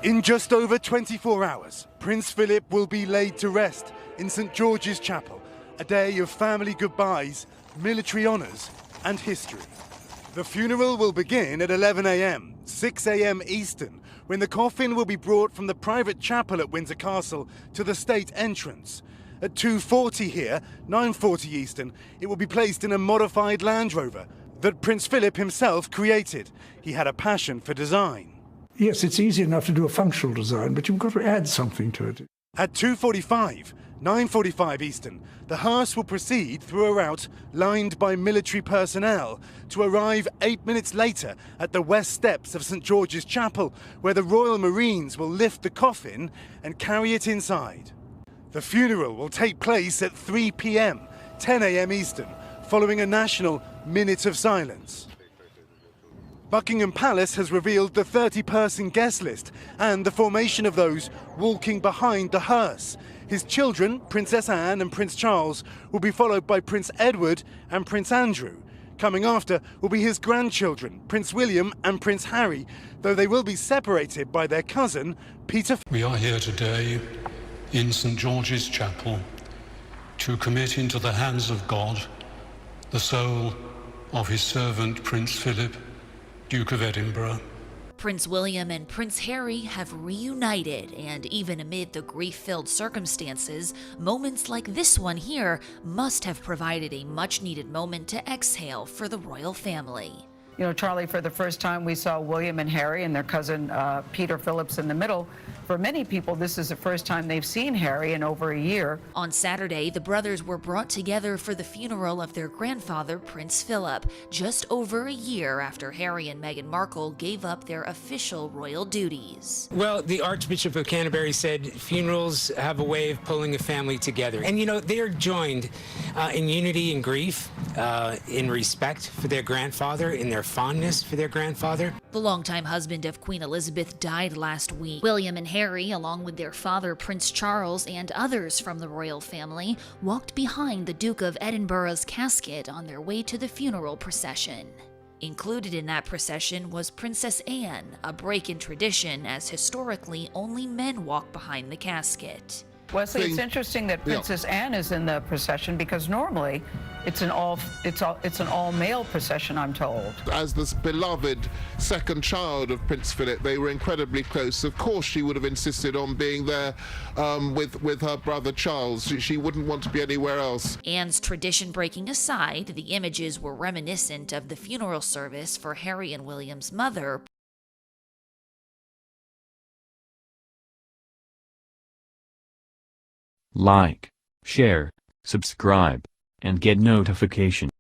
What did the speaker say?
In just over 24 hours, Prince Philip will be laid to rest in St. George's Chapel, a day of family goodbyes, military honours and history. The funeral will begin at 11 a.m, 6 a.m. Eastern, when the coffin will be brought from the private chapel at Windsor Castle to the state entrance. At 2:40 here, 9:40 Eastern, it will be placed in a modified Land Rover that Prince Philip himself created. He had a passion for design. Yes, it's easy enough to do a functional design, but you've got to add something to it. At 2:45, 9:45 Eastern, the hearse will proceed through a route lined by military personnel to arrive 8 minutes later at the west steps of St. George's Chapel, where the Royal Marines will lift the coffin and carry it inside. The funeral will take place at 3 p.m, 10 a.m. Eastern, following a national minute of silence. Buckingham Palace has revealed the 30-person guest list and the formation of those walking behind the hearse. His children, Princess Anne and Prince Charles, will be followed by Prince Edward and Prince Andrew. Coming after will be his grandchildren, Prince William and Prince Harry, though they will be separated by their cousin, Peter. We are here today in St. George's Chapel to commit into the hands of God the soul of his servant Prince Philip, Duke of Edinburgh. Prince William and Prince Harry have reunited, and even amid the grief-filled circumstances, moments like this one here must have provided a much-needed moment to exhale for the royal family. You know, Charlie, for the first time we saw William and Harry and their cousin Peter Phillips in the middle. For many people, this is the first time they've seen Harry in over a year. On Saturday, the brothers were brought together for the funeral of their grandfather, Prince Philip, just over a year after Harry and Meghan Markle gave up their official royal duties. Well, the Archbishop of Canterbury said funerals have a way of pulling a family together. And, you know, they are joined in unity and grief, in respect for their grandfather, in their fondness for their grandfather. The longtime husband of Queen Elizabeth died last week. William and Harry, along with their father Prince Charles and others from the royal family, walked behind the Duke of Edinburgh's casket on their way to the funeral procession. Included in that procession was Princess Anne, a break in tradition as historically only men walk behind the casket. Wesley, it's interesting that Princess Anne is in the procession because normally it's an all-male procession, I'm told. As this beloved second child of Prince Philip, they were incredibly close. Of course, she would have insisted on being there with her brother Charles. She wouldn't want to be anywhere else. Anne's tradition breaking aside, the images were reminiscent of the funeral service for Harry and William's mother. Like, share, subscribe, and get notification.